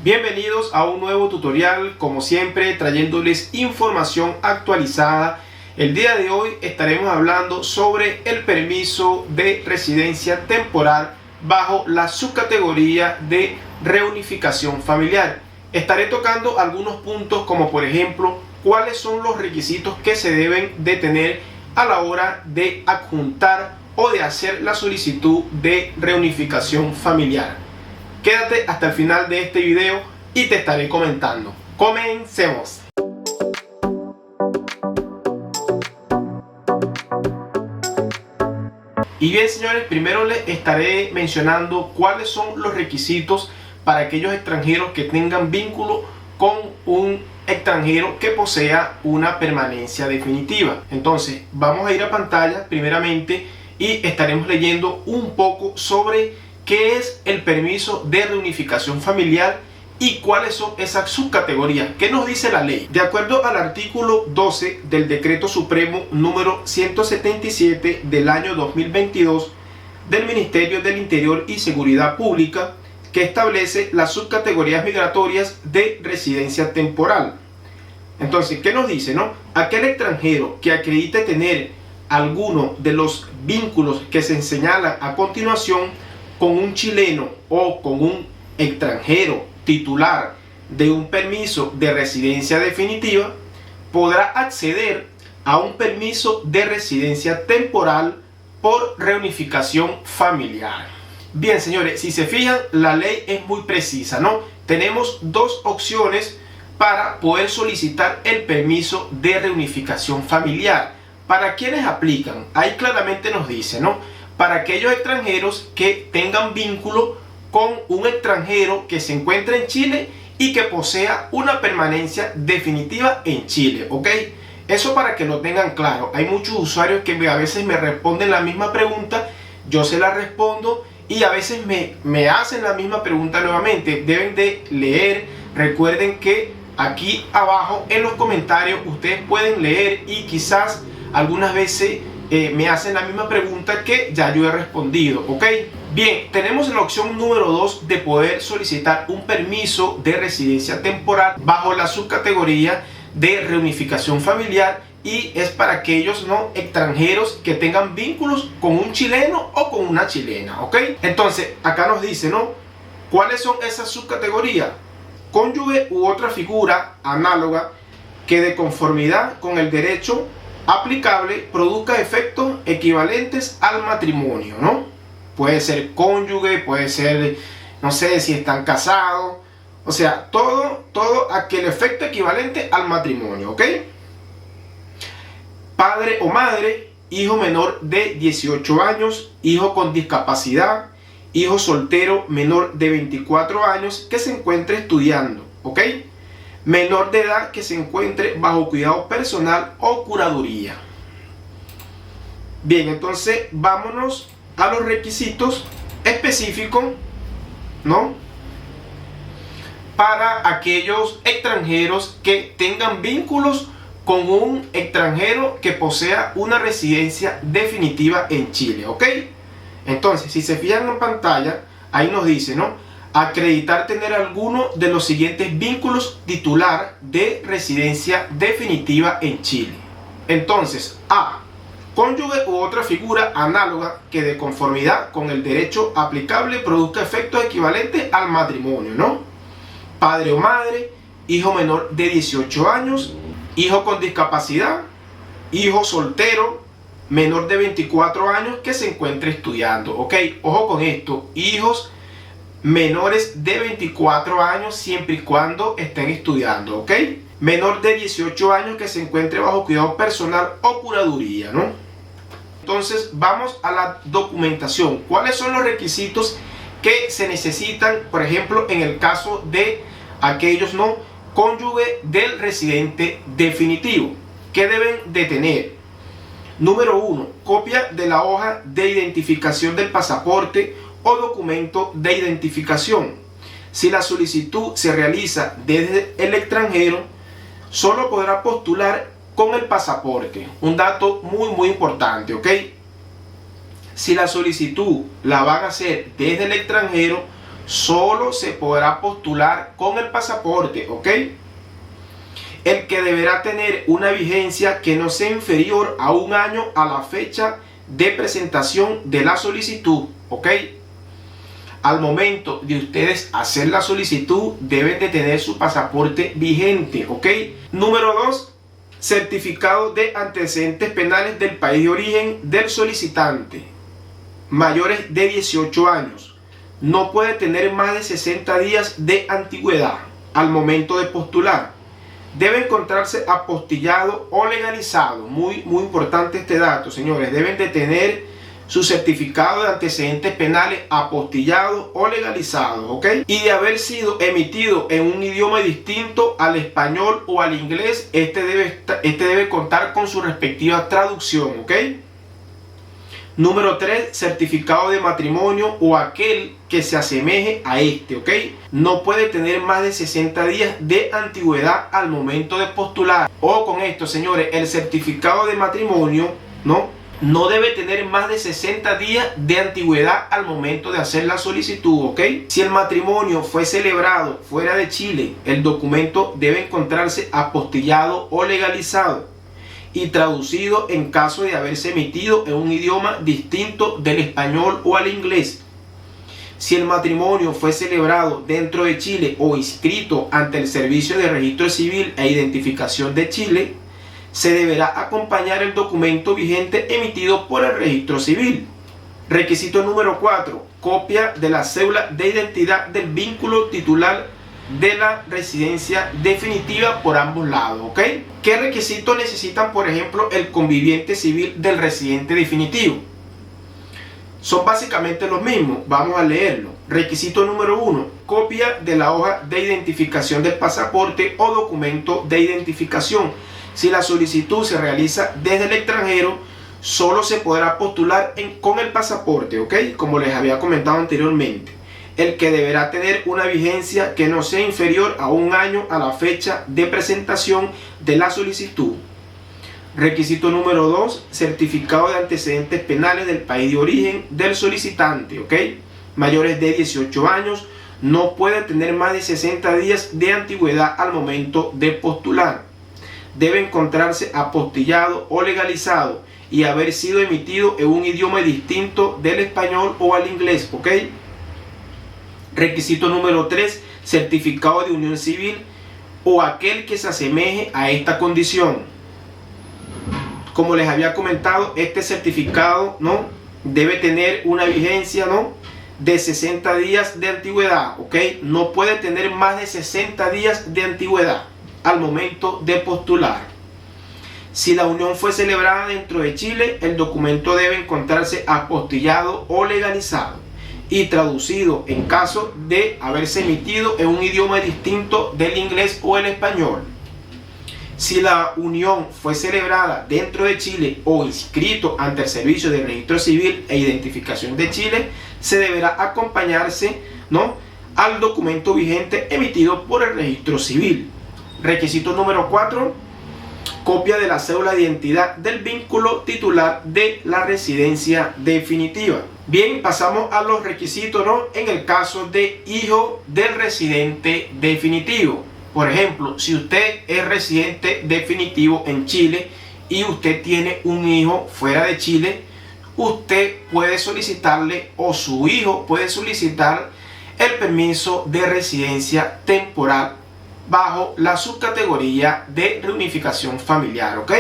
Bienvenidos a un nuevo tutorial, como siempre trayéndoles información actualizada. El día de hoy estaremos hablando sobre el permiso de residencia temporal bajo la subcategoría de reunificación familiar. Estaré tocando algunos puntos como por ejemplo cuáles son los requisitos que se deben de tener a la hora de adjuntar o de hacer la solicitud de reunificación familiar. Quédate hasta el final de este video y te estaré comentando. ¡Comencemos! Y bien, señores, primero les estaré mencionando cuáles son los requisitos para aquellos extranjeros que tengan vínculo con un extranjero que posea una permanencia definitiva. Entonces, vamos a ir a pantalla primeramente y estaremos leyendo un poco sobre qué es el permiso de reunificación familiar y cuáles son esas subcategorías. ¿Qué nos dice la ley? De acuerdo al artículo 12 del Decreto Supremo número 177 del año 2022 del Ministerio del Interior y Seguridad Pública, que establece las subcategorías migratorias de residencia temporal. Entonces, ¿qué nos dice, no? Aquel extranjero que acredite tener alguno de los vínculos que se señalan a continuación con un chileno o con un extranjero titular de un permiso de residencia definitiva, podrá acceder a un permiso de residencia temporal por reunificación familiar. Bien, señores, si se fijan, la ley es muy precisa, ¿no? Tenemos dos opciones para poder solicitar el permiso de reunificación familiar. ¿Para quiénes aplican? Ahí claramente nos dice, ¿no? Para aquellos extranjeros que tengan vínculo con un extranjero que se encuentre en Chile y que posea una permanencia definitiva en Chile, ¿ok? Eso para que lo tengan claro. Hay muchos usuarios que a veces me responden la misma pregunta, yo se la respondo y a veces me hacen la misma pregunta nuevamente. Deben de leer, recuerden que aquí abajo en los comentarios ustedes pueden leer y quizás algunas veces me hacen la misma pregunta que ya yo he respondido, ¿ok? Bien, tenemos la opción número 2 de poder solicitar un permiso de residencia temporal bajo la subcategoría de reunificación familiar y es para aquellos no extranjeros que tengan vínculos con un chileno o con una chilena, ¿ok? Entonces, acá nos dice, ¿no? ¿Cuáles son esas subcategorías? Cónyuge u otra figura análoga que de conformidad con el derecho aplicable produzca efectos equivalentes al matrimonio, ¿no? Puede ser cónyuge, puede ser, no sé, si están casados, o sea, todo aquel efecto equivalente al matrimonio, ¿ok? Padre o madre, hijo menor de 18 años, hijo con discapacidad, hijo soltero menor de 24 años que se encuentre estudiando, ¿ok? Menor de edad que se encuentre bajo cuidado personal o curaduría. Bien, entonces vámonos a los requisitos específicos, ¿no? Para aquellos extranjeros que tengan vínculos con un extranjero que posea una residencia definitiva en Chile, ¿ok? Entonces, si se fijan en pantalla, ahí nos dice, ¿no? Acreditar tener alguno de los siguientes vínculos titular de residencia definitiva en Chile. Entonces, A. Cónyuge u otra figura análoga que de conformidad con el derecho aplicable produzca efectos equivalentes al matrimonio, ¿no? Padre o madre, hijo menor de 18 años, hijo con discapacidad, hijo soltero menor de 24 años que se encuentre estudiando, ¿ok? Ojo con esto, hijos menores de 24 años siempre y cuando estén estudiando, ¿ok? Menor de 18 años que se encuentre bajo cuidado personal o curaduría, ¿no? Entonces vamos a la documentación. ¿Cuáles son los requisitos que se necesitan, por ejemplo, en el caso de aquellos no cónyuge del residente definitivo? ¿Qué deben de tener? Número 1, copia de la hoja de identificación del pasaporte o documento de identificación. Si la solicitud se realiza desde el extranjero, solo podrá postular con el pasaporte. Un dato muy importante, ¿ok? Si la solicitud la van a hacer desde el extranjero, solo se podrá postular con el pasaporte, ¿ok? El que deberá tener una vigencia que no sea inferior a un año a la fecha de presentación de la solicitud, ¿ok? Al momento de ustedes hacer la solicitud, deben de tener su pasaporte vigente, ¿ok? Número 2, certificado de antecedentes penales del país de origen del solicitante, mayores de 18 años. No puede tener más de 60 días de antigüedad al momento de postular. Debe encontrarse apostillado o legalizado. Muy importante este dato, señores. Deben de tener su certificado de antecedentes penales apostillado o legalizado, ¿ok? Y de haber sido emitido en un idioma distinto al español o al inglés, este debe contar con su respectiva traducción, ¿ok? Número 3, certificado de matrimonio o aquel que se asemeje a este, ¿ok? No puede tener más de 60 días de antigüedad al momento de postular. Ojo con esto, señores, el certificado de matrimonio, no debe tener más de 60 días de antigüedad al momento de hacer la solicitud, ¿ok? Si el matrimonio fue celebrado fuera de Chile, el documento debe encontrarse apostillado o legalizado y traducido en caso de haberse emitido en un idioma distinto del español o al inglés. Si el matrimonio fue celebrado dentro de Chile o inscrito ante el Servicio de Registro Civil e Identificación de Chile, se deberá acompañar el documento vigente emitido por el Registro Civil. Requisito número 4, copia de la cédula de identidad del vínculo titular de la residencia definitiva por ambos lados, ¿ok? ¿Qué requisitos necesitan, por ejemplo, el conviviente civil del residente definitivo? Son básicamente los mismos, vamos a leerlo. Requisito número 1, copia de la hoja de identificación del pasaporte o documento de identificación. Si la solicitud se realiza desde el extranjero, solo se podrá postular con el pasaporte, ¿ok? Como les había comentado anteriormente. El que deberá tener una vigencia que no sea inferior a un año a la fecha de presentación de la solicitud. Requisito número 2, certificado de antecedentes penales del país de origen del solicitante, ¿ok? Mayores de 18 años, no puede tener más de 60 días de antigüedad al momento de postular. Debe encontrarse apostillado o legalizado y haber sido emitido en un idioma distinto del español o al inglés, ¿ok? Requisito número 3, certificado de unión civil o aquel que se asemeje a esta condición. Como les había comentado, este certificado debe tener una vigencia de 60 días de antigüedad, ¿ok? No puede tener más de 60 días de antigüedad al momento de postular. Si la unión fue celebrada dentro de Chile, el documento debe encontrarse apostillado o legalizado y traducido en caso de haberse emitido en un idioma distinto del inglés o el español. Si la unión fue celebrada dentro de Chile o inscrito ante el Servicio de Registro Civil e Identificación de Chile, se deberá acompañarse al documento vigente emitido por el Registro Civil. Requisito número 4, copia de la cédula de identidad del vínculo titular de la residencia definitiva. Bien, pasamos a los requisitos en el caso de hijo del residente definitivo. Por ejemplo, si usted es residente definitivo en Chile y usted tiene un hijo fuera de Chile, usted puede solicitarle, o su hijo puede solicitar, el permiso de residencia temporal bajo la subcategoría de reunificación familiar, ¿ok?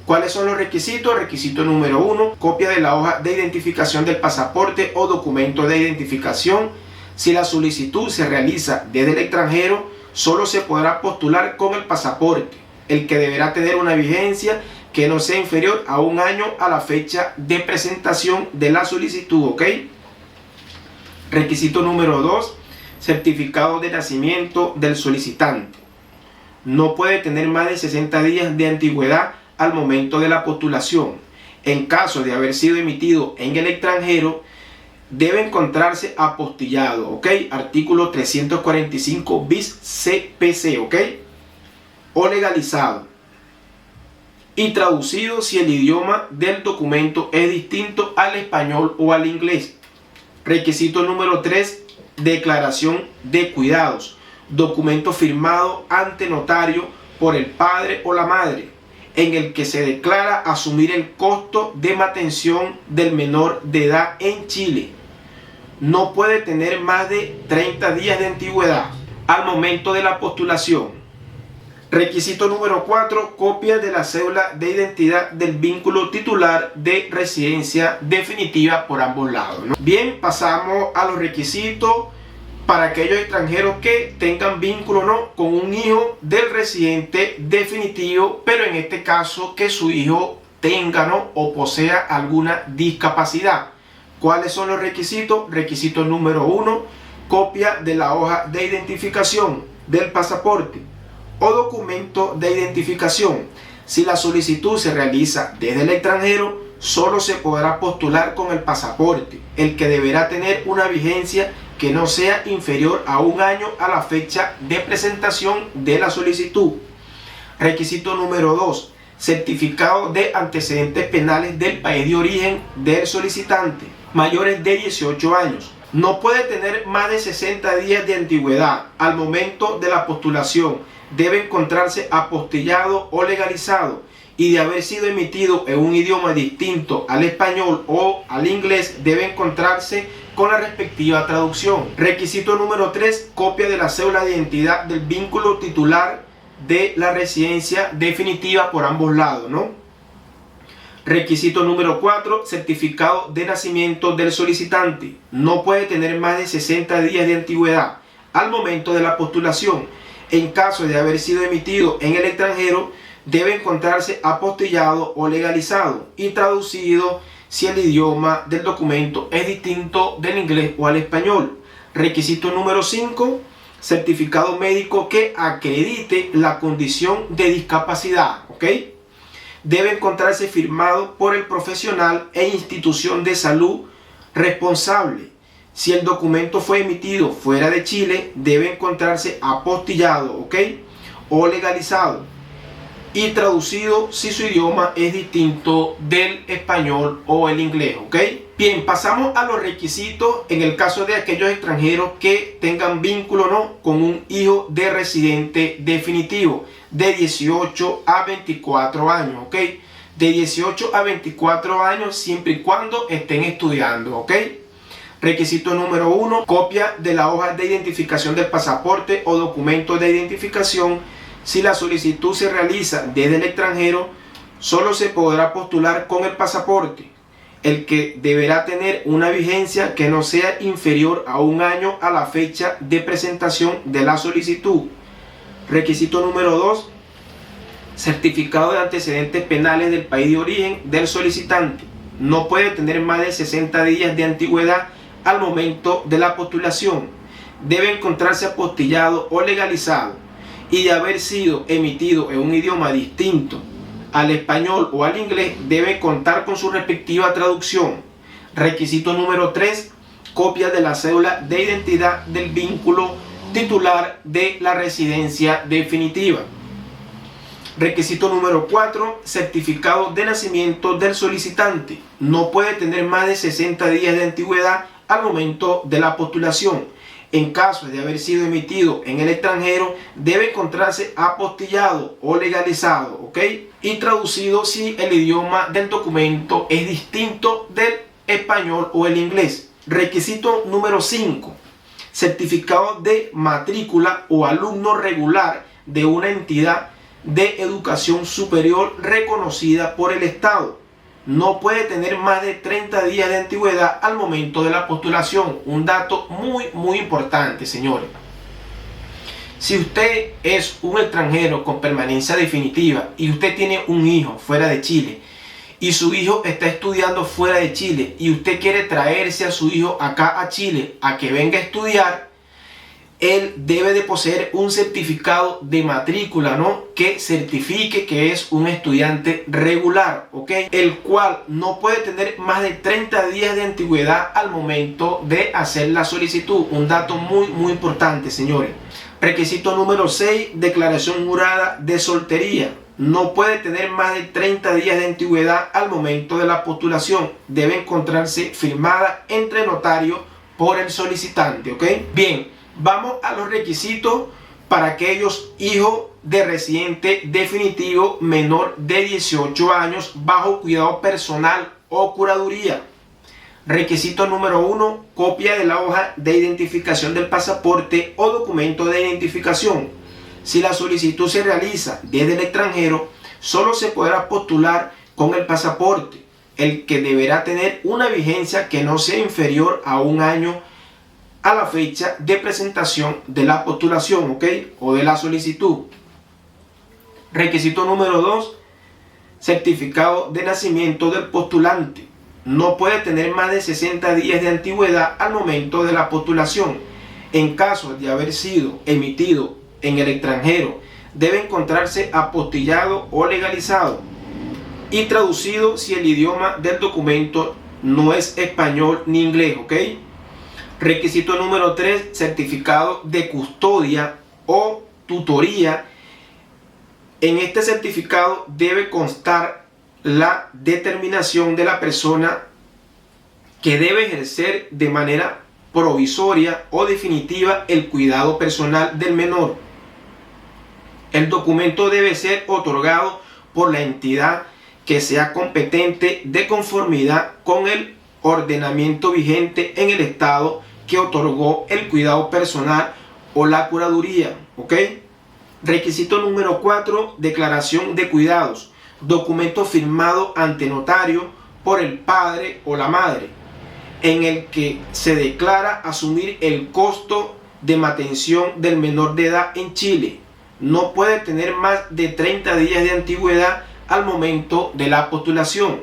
¿Cuáles son los requisitos? Requisito número 1, copia de la hoja de identificación del pasaporte o documento de identificación. Si la solicitud se realiza desde el extranjero, solo se podrá postular con el pasaporte, el que deberá tener una vigencia que no sea inferior a un año a la fecha de presentación de la solicitud, ¿ok? Requisito número 2, certificado de nacimiento del solicitante. No puede tener más de 60 días de antigüedad al momento de la postulación. En caso de haber sido emitido en el extranjero, debe encontrarse apostillado, ¿ok? Artículo 345 bis CPC, ¿ok? O legalizado y traducido si el idioma del documento es distinto al español o al inglés. Requisito número 3, declaración de cuidados, documento firmado ante notario por el padre o la madre, en el que se declara asumir el costo de mantención del menor de edad en Chile. No puede tener más de 30 días de antigüedad al momento de la postulación. Requisito número 4, copia de la cédula de identidad del vínculo titular de residencia definitiva por ambos lados, ¿no? Bien, pasamos a los requisitos para aquellos extranjeros que tengan vínculo, ¿no?, con un hijo del residente definitivo, pero en este caso que su hijo tenga, ¿no?, o posea alguna discapacidad. ¿Cuáles son los requisitos? Requisito número 1, copia de la hoja de identificación del pasaporte o documento de identificación. Si la solicitud se realiza desde el extranjero, solo se podrá postular con el pasaporte, el que deberá tener una vigencia que no sea inferior a un año a la fecha de presentación de la solicitud. Requisito número 2, certificado de antecedentes penales del país de origen del solicitante, mayores de 18 años. No puede tener más de 60 días de antigüedad al momento de la postulación. Debe encontrarse apostillado o legalizado y de haber sido emitido en un idioma distinto al español o al inglés, debe encontrarse con la respectiva traducción. Requisito número 3, copia de la cédula de identidad del vínculo titular de la residencia definitiva por ambos lados, ¿no? Requisito número 4, certificado de nacimiento del solicitante. No puede tener más de 60 días de antigüedad al momento de la postulación. En caso de haber sido emitido en el extranjero, debe encontrarse apostillado o legalizado y traducido si el idioma del documento es distinto del inglés o al español. Requisito número 5, certificado médico que acredite la condición de discapacidad, ¿ok? Debe encontrarse firmado por el profesional e institución de salud responsable. Si el documento fue emitido fuera de Chile, debe encontrarse apostillado, ¿ok?, o legalizado y traducido si su idioma es distinto del español o el inglés, ¿ok? Bien, pasamos a los requisitos en el caso de aquellos extranjeros que tengan vínculo, ¿no?, con un hijo de residente definitivo de 18 a 24 años, ¿ok? De 18 a 24 años siempre y cuando estén estudiando, ¿ok? Requisito número 1, copia de la hoja de identificación del pasaporte o documento de identificación. Si la solicitud se realiza desde el extranjero, solo se podrá postular con el pasaporte, el que deberá tener una vigencia que no sea inferior a un año a la fecha de presentación de la solicitud. Requisito número 2, certificado de antecedentes penales del país de origen del solicitante. No puede tener más de 60 días de antigüedad al momento de la postulación. Debe encontrarse apostillado o legalizado y de haber sido emitido en un idioma distinto al español o al inglés, debe contar con su respectiva traducción. Requisito número 3, copia de la cédula de identidad del vínculo titular de la residencia definitiva. Requisito número 4, certificado de nacimiento del solicitante. No puede tener más de 60 días de antigüedad al momento de la postulación. En caso de haber sido emitido en el extranjero, debe encontrarse apostillado o legalizado, ¿ok?, y traducido si el idioma del documento es distinto del español o el inglés. Requisito número 5, certificado de matrícula o alumno regular de una entidad de educación superior reconocida por el Estado. No puede tener más de 30 días de antigüedad al momento de la postulación. Un dato muy importante, señores. Si usted es un extranjero con permanencia definitiva y usted tiene un hijo fuera de Chile y su hijo está estudiando fuera de Chile y usted quiere traerse a su hijo acá a Chile a que venga a estudiar, él debe de poseer un certificado de matrícula, ¿no?, que certifique que es un estudiante regular, ¿ok?, el cual no puede tener más de 30 días de antigüedad al momento de hacer la solicitud. Un dato muy importante, señores. Requisito número 6, declaración jurada de soltería. No puede tener más de 30 días de antigüedad al momento de la postulación. Debe encontrarse firmada entre notario por el solicitante, ¿ok? Bien, vamos a los requisitos para aquellos hijos de residente definitivo menor de 18 años bajo cuidado personal o curaduría. Requisito número 1, copia de la hoja de identificación del pasaporte o documento de identificación. Si la solicitud se realiza desde el extranjero, solo se podrá postular con el pasaporte, el que deberá tener una vigencia que no sea inferior a un año a la fecha de presentación de la postulación, ¿ok? O de la solicitud. Requisito número 2, certificado de nacimiento del postulante. No puede tener más de 60 días de antigüedad al momento de la postulación. En caso de haber sido emitido en el extranjero, debe encontrarse apostillado o legalizado y traducido si el idioma del documento no es español ni inglés, ¿ok? Requisito número 3, certificado de custodia o tutoría. En este certificado debe constar la determinación de la persona que debe ejercer de manera provisoria o definitiva el cuidado personal del menor. El documento debe ser otorgado por la entidad que sea competente de conformidad con el ordenamiento vigente en el estado que otorgó el cuidado personal o la curaduría, ¿ok? Requisito número 4, declaración de cuidados. Documento firmado ante notario por el padre o la madre, en el que se declara asumir el costo de manutención del menor de edad en Chile. No puede tener más de 30 días de antigüedad al momento de la postulación.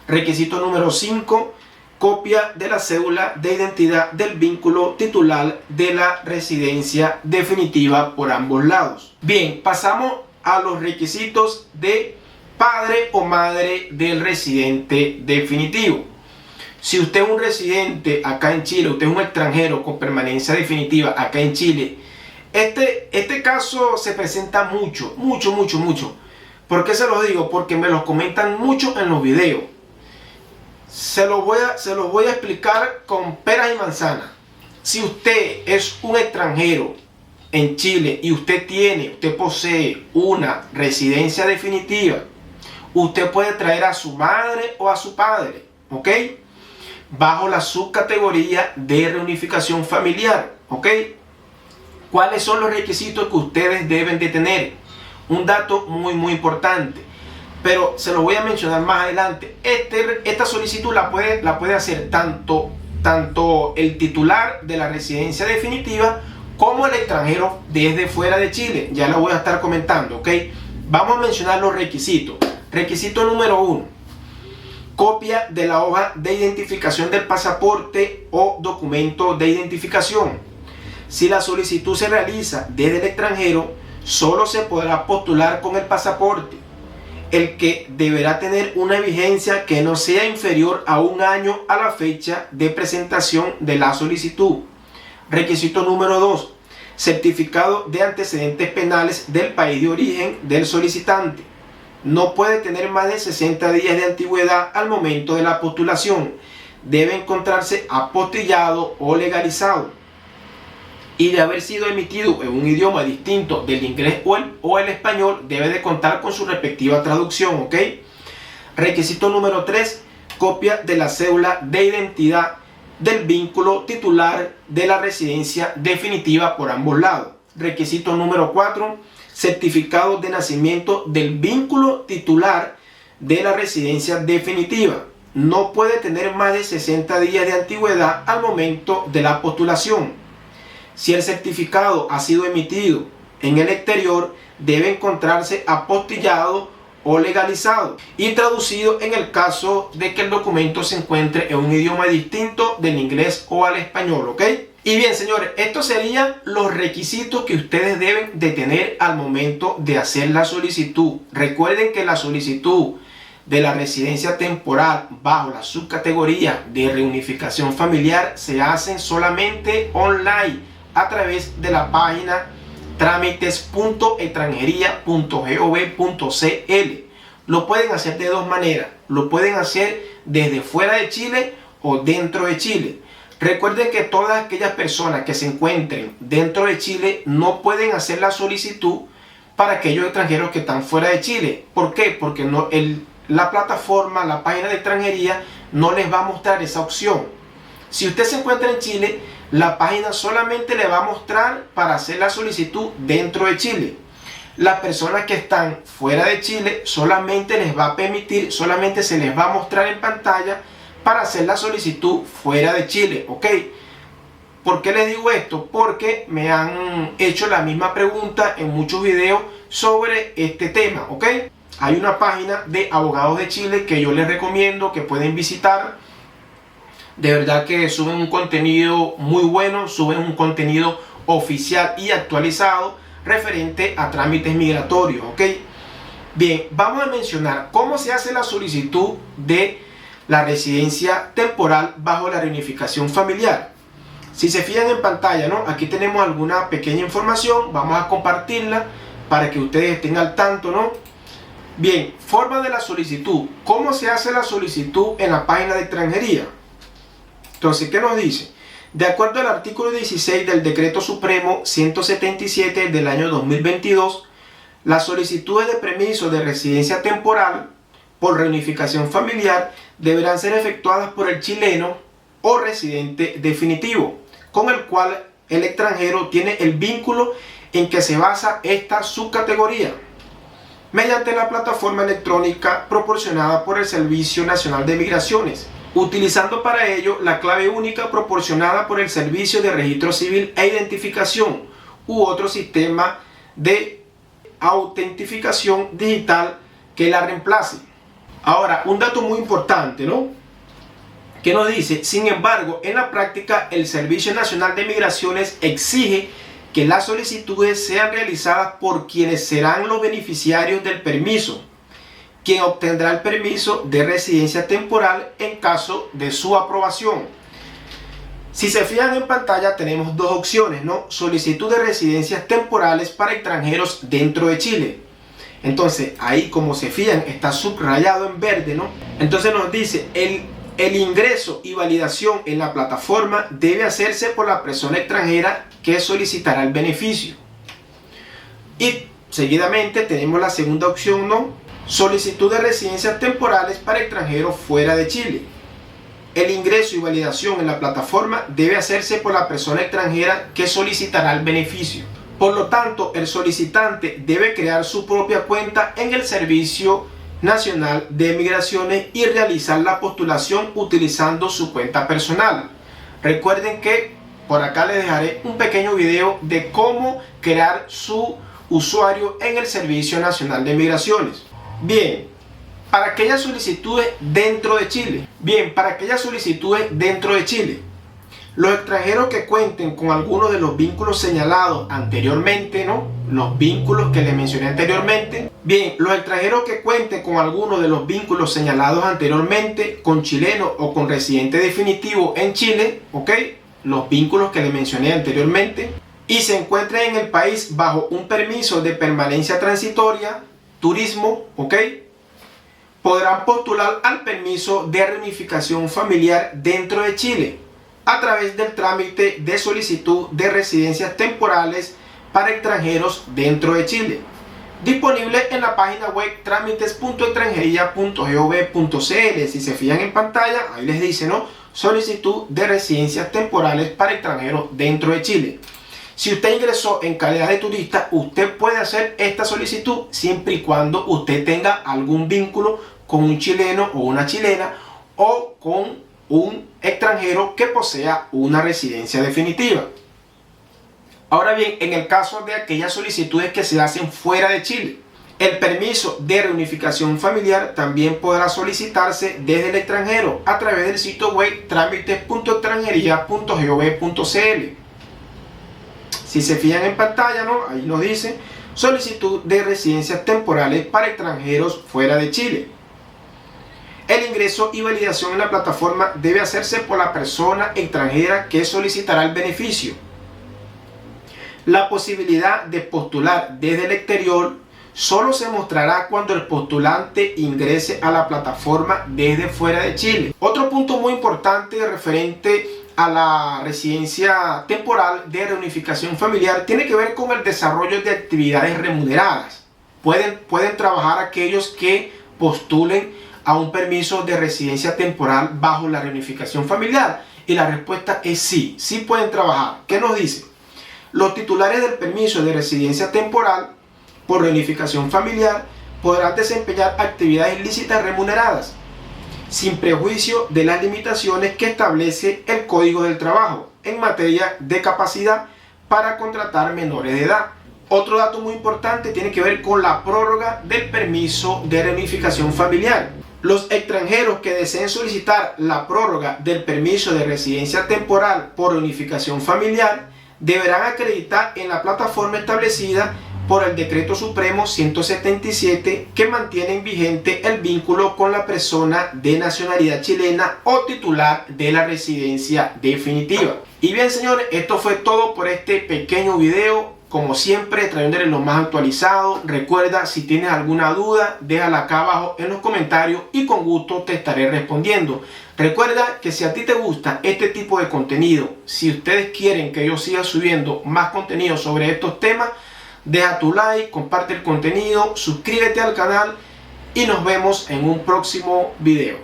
Requisito número 5, copia de la cédula de identidad del vínculo titular de la residencia definitiva por ambos lados. Bien, pasamos a los requisitos de padre o madre del residente definitivo. Si usted es un residente acá en Chile, usted es un extranjero con permanencia definitiva acá en Chile, este caso se presenta mucho. ¿Por qué se lo digo? Porque me lo comentan mucho en los videos. Se los voy a explicar con peras y manzanas. Si usted es un extranjero en Chile y usted posee una residencia definitiva, usted puede traer a su madre o a su padre, ¿ok? Bajo la subcategoría de reunificación familiar, ¿ok? ¿Cuáles son los requisitos que ustedes deben de tener? Un dato muy importante, pero se lo voy a mencionar más adelante. Esta solicitud la puede hacer tanto el titular de la residencia definitiva como el extranjero desde fuera de Chile. Ya lo voy a estar comentando, ¿ok? Vamos a mencionar los requisitos. Requisito número 1, copia de la hoja de identificación del pasaporte o documento de identificación. Si la solicitud se realiza desde el extranjero, solo se podrá postular con el pasaporte, el que deberá tener una vigencia que no sea inferior a un año a la fecha de presentación de la solicitud. Requisito número 2, certificado de antecedentes penales del país de origen del solicitante. No puede tener más de 60 días de antigüedad al momento de la postulación. Debe encontrarse apostillado o legalizado. Y de haber sido emitido en un idioma distinto del inglés o el español, debe de contar con su respectiva traducción, ¿ok? Requisito número 3, copia de la cédula de identidad del vínculo titular de la residencia definitiva por ambos lados. Requisito número 4, certificado de nacimiento del vínculo titular de la residencia definitiva. No puede tener más de 60 días de antigüedad al momento de la postulación. Si el certificado ha sido emitido en el exterior, debe encontrarse apostillado o legalizado y traducido en el caso de que el documento se encuentre en un idioma distinto del inglés o al español, ¿ok? Y bien, señores, estos serían los requisitos que ustedes deben de tener al momento de hacer la solicitud. Recuerden que la solicitud de la residencia temporal bajo la subcategoría de reunificación familiar se hacen solamente online a través de la página trámites.extranjería.gov.cl. Lo pueden hacer de dos maneras. Lo pueden hacer desde fuera de Chile o dentro de Chile. Recuerden que todas aquellas personas que se encuentren dentro de Chile no pueden hacer la solicitud para aquellos extranjeros que están fuera de Chile. ¿Por qué? Porque la plataforma, la página de extranjería no les va a mostrar esa opción. Si usted se encuentra en Chile, la página solamente le va a mostrar para hacer la solicitud dentro de Chile. Las personas que están fuera de Chile solamente les va a permitir, solamente se les va a mostrar en pantalla para hacer la solicitud fuera de Chile, ¿ok? ¿Por qué les digo esto? Porque me han hecho la misma pregunta en muchos videos sobre este tema, ¿ok? Hay una página de abogados de Chile que yo les recomiendo que pueden visitar. De verdad que suben un contenido muy bueno, suben un contenido oficial y actualizado referente a trámites migratorios, ¿ok? Bien, vamos a mencionar cómo se hace la solicitud de la residencia temporal bajo la reunificación familiar. Si se fijan en pantalla, ¿no? Aquí tenemos alguna pequeña información, vamos a compartirla para que ustedes estén al tanto, ¿no? Bien, forma de la solicitud. ¿Cómo se hace la solicitud en la página de extranjería? Entonces, ¿qué nos dice? De acuerdo al artículo 16 del Decreto Supremo 177 del año 2022, las solicitudes de permiso de residencia temporal por reunificación familiar deberán ser efectuadas por el chileno o residente definitivo, con el cual el extranjero tiene el vínculo en que se basa esta subcategoría, mediante la plataforma electrónica proporcionada por el Servicio Nacional de Migraciones, utilizando para ello la clave única proporcionada por el Servicio de Registro Civil e Identificación u otro sistema de autentificación digital que la reemplace. Ahora, un dato muy importante, ¿no? Que nos dice, sin embargo, en la práctica el Servicio Nacional de Migraciones exige que las solicitudes sean realizadas por quienes serán los beneficiarios del permiso, quien obtendrá el permiso de residencia temporal en caso de su aprobación. Si se fijan en pantalla tenemos dos opciones, ¿no? Solicitud de residencias temporales para extranjeros dentro de Chile. Entonces ahí, como se fijan, está subrayado en verde, ¿no? Entonces nos dice, el ingreso y validación en la plataforma debe hacerse por la persona extranjera que solicitará el beneficio. Y seguidamente tenemos la segunda opción, ¿no? Solicitud de residencias temporales para extranjeros fuera de Chile. El ingreso y validación en la plataforma debe hacerse por la persona extranjera que solicitará el beneficio. Por lo tanto, el solicitante debe crear su propia cuenta en el Servicio Nacional de Migraciones y realizar la postulación utilizando su cuenta personal. Recuerden que por acá les dejaré un pequeño video de cómo crear su usuario en el Servicio Nacional de Migraciones. Bien, para aquellas solicitudes dentro de Chile. Los extranjeros que cuenten con alguno de los vínculos señalados anteriormente, ¿no? Los vínculos que les mencioné anteriormente. Bien, los extranjeros que cuenten con alguno de los vínculos señalados anteriormente, con chileno o con residente definitivo en Chile, ¿ok? Los vínculos que les mencioné anteriormente. Y se encuentren en el país bajo un permiso de permanencia transitoria, turismo, ¿ok? Podrán postular al permiso de reunificación familiar dentro de Chile a través del trámite de solicitud de residencias temporales para extranjeros dentro de Chile, disponible en la página web trámites.extranjería.gov.cl. Si se fijan en pantalla, ahí les dice, ¿no? Solicitud de residencias temporales para extranjeros dentro de Chile. Si usted ingresó en calidad de turista, usted puede hacer esta solicitud siempre y cuando usted tenga algún vínculo con un chileno o una chilena o con un extranjero que posea una residencia definitiva. Ahora bien, en el caso de aquellas solicitudes que se hacen fuera de Chile, el permiso de reunificación familiar también podrá solicitarse desde el extranjero a través del sitio web trámites.extranjería.gov.cl. Si se fijan en pantalla, ¿no? Ahí nos dice solicitud de residencias temporales para extranjeros fuera de Chile. El ingreso y validación en la plataforma debe hacerse por la persona extranjera que solicitará el beneficio. La posibilidad de postular desde el exterior solo se mostrará cuando el postulante ingrese a la plataforma desde fuera de Chile. Otro punto muy importante referente a la residencia temporal de reunificación familiar tiene que ver con el desarrollo de actividades remuneradas. Pueden trabajar aquellos que postulen a un permiso de residencia temporal bajo la reunificación familiar. Y la respuesta es sí, sí pueden trabajar. ¿Qué nos dice? Los titulares del permiso de residencia temporal por reunificación familiar podrán desempeñar actividades lícitas remuneradas, sin prejuicio de las limitaciones que establece el Código del Trabajo en materia de capacidad para contratar menores de edad. Otro dato muy importante tiene que ver con la prórroga del permiso de reunificación familiar. Los extranjeros que deseen solicitar la prórroga del permiso de residencia temporal por reunificación familiar deberán acreditar en la plataforma establecida por el Decreto Supremo 177 que mantienen vigente el vínculo con la persona de nacionalidad chilena o titular de la residencia definitiva. Y bien, señores, esto fue todo por este pequeño video. Como siempre, trayéndole lo más actualizado. Recuerda, si tienes alguna duda, déjala acá abajo en los comentarios y con gusto te estaré respondiendo. Recuerda que si a ti te gusta este tipo de contenido, si ustedes quieren que yo siga subiendo más contenido sobre estos temas, deja tu like, comparte el contenido, suscríbete al canal y nos vemos en un próximo video.